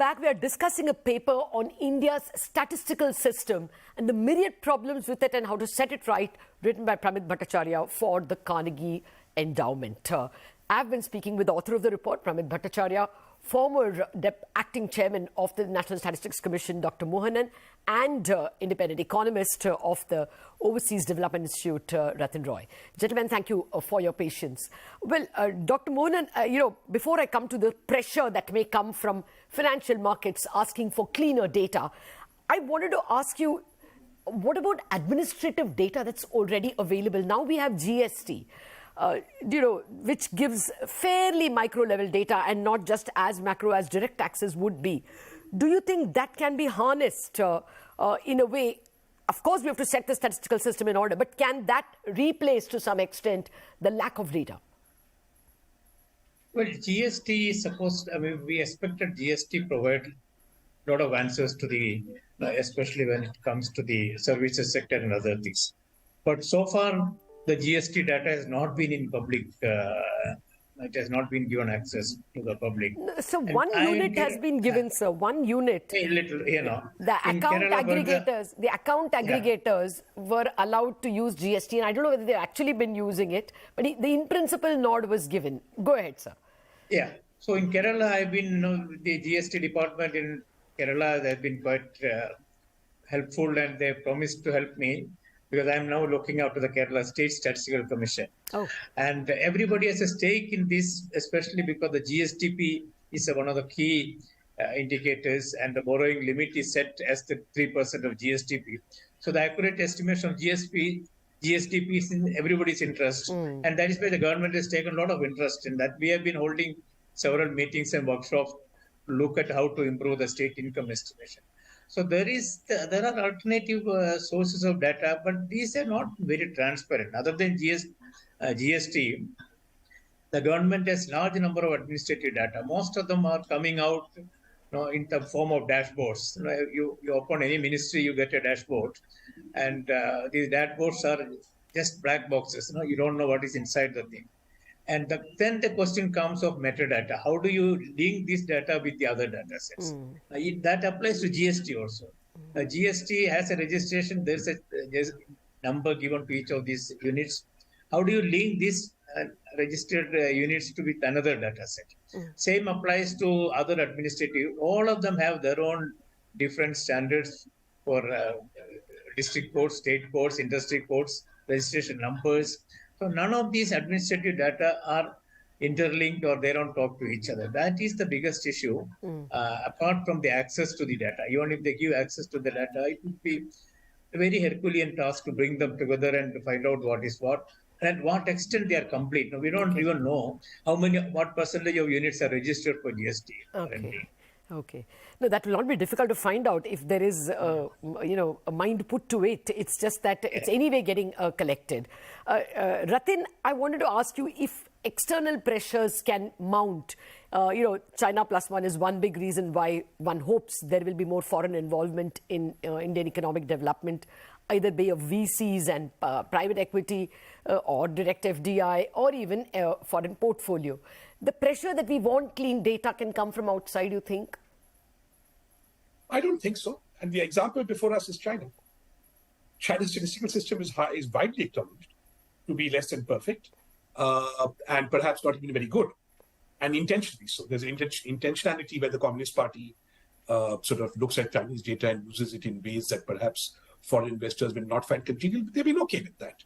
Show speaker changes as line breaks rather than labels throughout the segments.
back. We are discussing a paper on India's statistical system and the myriad problems with it and how to set it right, written by Pramit Bhattacharya for the Carnegie Endowment. I've been speaking with the author of the report, Pramit Bhattacharya, former acting chairman of the National Statistics Commission, Dr. Mohanan, and independent economist of the Overseas Development Institute, Rathin Roy. Gentlemen, thank you for your patience. Well, Dr. Mohanan, before I come to the pressure that may come from financial markets asking for cleaner data, I wanted to ask you, what about administrative data that's already available? Now we have GST. Which gives fairly micro-level data and not just as macro as direct taxes would be. Do you think that can be harnessed in a way? Of course, we have to set the statistical system in order, but can that replace to some extent the lack of data?
Well, GST is supposed, we expected GST provide a lot of answers to the, especially when it comes to the services sector and other things. But so far, the GST data has not been in public. It has not been given access to the public.
So one unit has been given, sir. One unit.
A little,
The account aggregators were allowed to use GST, and I don't know whether they've actually been using it, but the in principle nod was given. Go ahead, sir.
Yeah. So in Kerala, I've been, the GST department in Kerala, they've been quite helpful, and they promised to help me, because I'm now looking out to the Kerala State Statistical Commission. Oh. And everybody has a stake in this, especially because the GSTP is one of the key indicators, and the borrowing limit is set as the 3% of GSTP. So the accurate estimation of GSTP is in everybody's interest. And that is why the government has taken a lot of interest in that. We have been holding several meetings and workshops to look at how to improve the state income estimation. So there are alternative sources of data, but these are not very transparent. Other than GST, the government has large number of administrative data. Most of them are coming out, in the form of dashboards. You open any ministry, you get a dashboard, and these dashboards are just black boxes. You don't know what is inside the thing. And then the question comes of metadata. How do you link this data with the other data sets? That applies to GST also. GST has a registration. There's a number given to each of these units. How do you link these registered units to with another data set? Same applies to other administrative. All of them have their own different standards for district codes, state codes, industry codes, registration numbers. So none of these administrative data are interlinked or they don't talk to each other. That is the biggest issue, apart from the access to the data. Even if they give access to the data, it would be a very Herculean task to bring them together and to find out what is what and what extent they are complete. Now, we don't even know what percentage of units are registered for GST.
Okay. No, that will not be difficult to find out if there is, a mind put to it. It's just that it's anyway getting collected. Rathin, I wanted to ask you if external pressures can mount. China +1 is one big reason why one hopes there will be more foreign involvement in Indian economic development, either by of VCs and private equity or direct FDI or even foreign portfolio. The pressure that we want clean data can come from outside, you think?
I don't think so. And the example before us is China. China's statistical system is widely acknowledged to be less than perfect and perhaps not even very good, and intentionally so. There's an intentionality where the Communist Party sort of looks at Chinese data and uses it in ways that perhaps foreign investors will not find congenial, but they've been okay with that.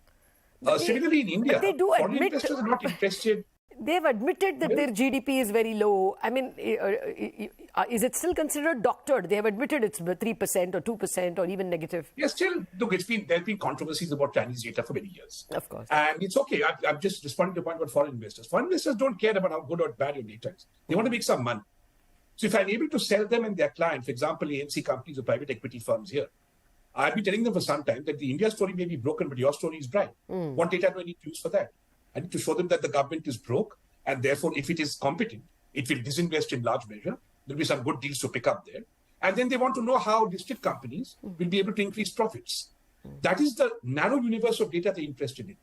Similarly, in India, foreign investors are not interested.
They've admitted that their GDP is very low. I mean, is it still considered doctored? They have admitted it's 3% or 2% or even negative.
Yeah, still, look, there's been controversies about Chinese data for many years.
Of course.
And it's okay. I'm just responding to the point about foreign investors. Foreign investors don't care about how good or bad your data is. They want to make some money. So if I'm able to sell them and their clients, for example, AMC companies or private equity firms here, I've been telling them for some time that the India story may be broken, but your story is bright. What data do I need to use for that? I need to show them that the government is broke, and therefore, if it is competent, it will disinvest in large measure. There'll be some good deals to pick up there. And then they want to know how listed companies will be able to increase profits. That is the narrow universe of data they're interested in.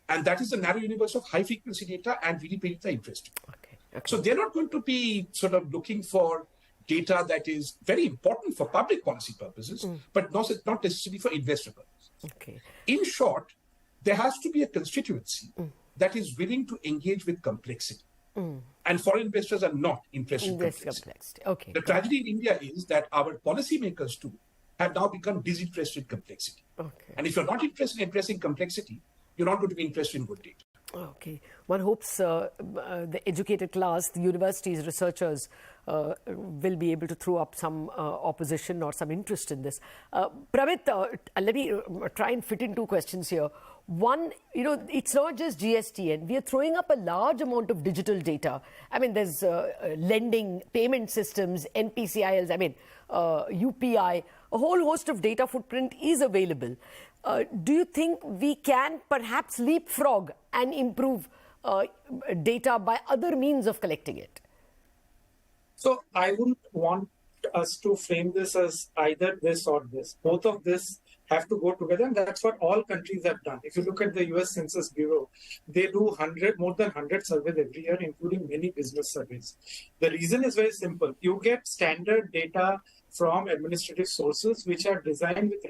And that is the narrow universe of high-frequency data and VDP data interested. Okay. So they're not going to be sort of looking for data that is very important for public policy purposes, but not necessarily for investor purposes.
Okay.
In short, there has to be a constituency that is willing to engage with complexity. And foreign investors are not interested in complexity.
Okay.
The tragedy in India is that our policymakers too have now become disinterested in complexity.
Okay.
And if you're not interested in addressing complexity, you're not going to be interested in good data.
Okay. One hopes the educated class, the universities, researchers will be able to throw up some opposition or some interest in this. Pramit, let me try and fit in two questions here. One, it's not just GST, and we are throwing up a large amount of digital data. I mean, there's lending, payment systems, NPCILs, UPI, a whole host of data footprint is available. Do you think we can perhaps leapfrog and improve data by other means of collecting it?
So I wouldn't want us to frame this as either this or this. Both of this have to go together, and that's what all countries have done. If you look at the US Census Bureau, they do more than 100 surveys every year, including many business surveys. The reason is very simple. You get standard data from administrative sources which are designed with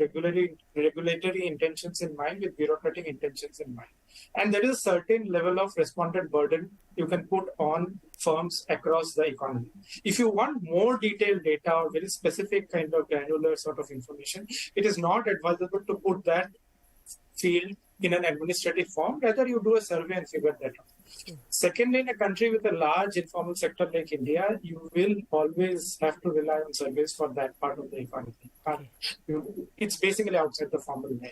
regulatory intentions in mind, with bureaucratic intentions in mind. And there is a certain level of respondent burden you can put on firms across the economy. If you want more detailed data or very specific kind of granular sort of information, it is not advisable to put that field in an administrative form. Rather, you do a survey and figure that out. Secondly, in a country with a large informal sector like India, you will always have to rely on surveys for that part of the economy. It's basically outside the formal line.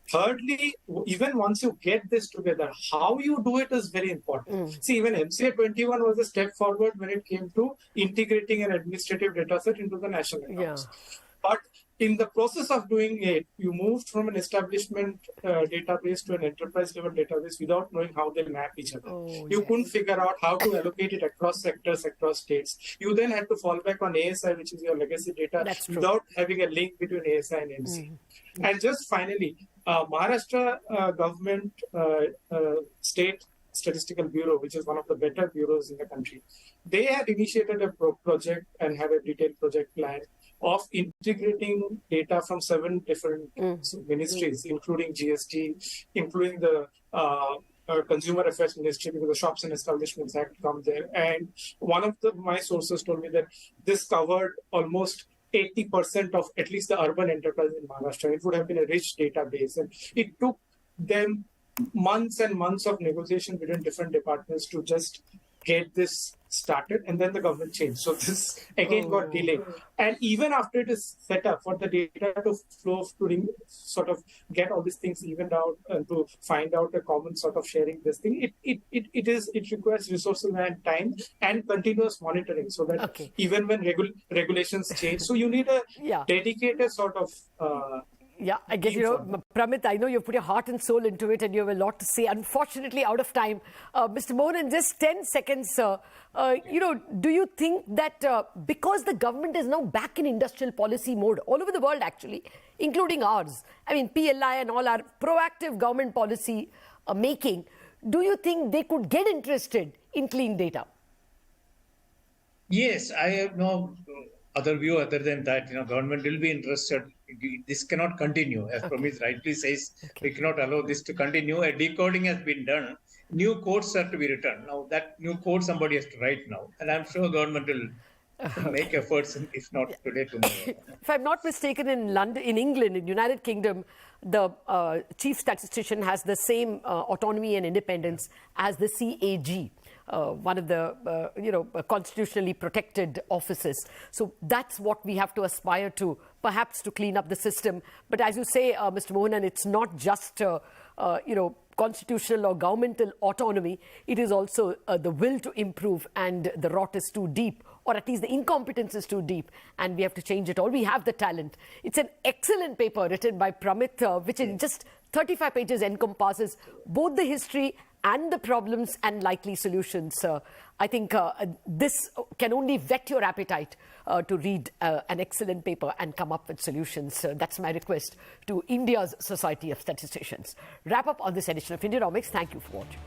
Thirdly, even once you get this together, how you do it is very important. See, even MCA 21 was a step forward when it came to integrating an administrative data set into the national accounts. But in the process of doing it, you moved from an establishment database to an enterprise level database without knowing how they map each other. You couldn't figure out how to allocate it across sectors, across states. You then had to fall back on ASI, which is your legacy data, without having a link between ASI and MC. And just finally, Maharashtra government state Statistical Bureau, which is one of the better bureaus in the country, they had initiated a project and have a detailed project plan of integrating data from 7 different ministries, including GST, including the Consumer Affairs Ministry, because the Shops and Establishments Act comes there. And one of my sources told me that this covered almost 80% of at least the urban enterprise in Maharashtra. It would have been a rich database. And it took them months and months of negotiation between different departments to just get this started, and then the government changed. So this again got delayed. And even after it is set up for the data to flow, to sort of get all these things evened out and to find out a common sort of sharing this thing, it requires resources and time and continuous monitoring, so that even when regulations change, so you need a dedicated sort of
I guess, Pramit, I know you've put your heart and soul into it and you have a lot to say. Unfortunately, out of time. Mr. Mohanan, just 10 seconds, sir. Do you think that because the government is now back in industrial policy mode, all over the world actually, including ours, I mean, PLI and all our proactive government policy making, do you think they could get interested in clean data?
Yes, I have no other view other than that. Government will be interested. This cannot continue. As Pramit rightly says, we cannot allow this to continue. A decoding has been done. New codes are to be written. Now, that new code somebody has to write now. And I'm sure government will make efforts, if not today, tomorrow.
If I'm not mistaken, in London, in England, in United Kingdom, the chief statistician has the same autonomy and independence as the CAG. One of the constitutionally protected offices. So that's what we have to aspire to, perhaps to clean up the system. But as you say, Mr. Mohanan, it's not just constitutional or governmental autonomy. It is also the will to improve, and the rot is too deep, or at least the incompetence is too deep, and we have to change it all. We have the talent. It's an excellent paper written by Pramit, which in just 35 pages encompasses both the history and the problems and likely solutions. I think this can only whet your appetite to read an excellent paper and come up with solutions. That's my request to India's Society of Statisticians. Wrap up on this edition of Indianomics. Thank you for watching.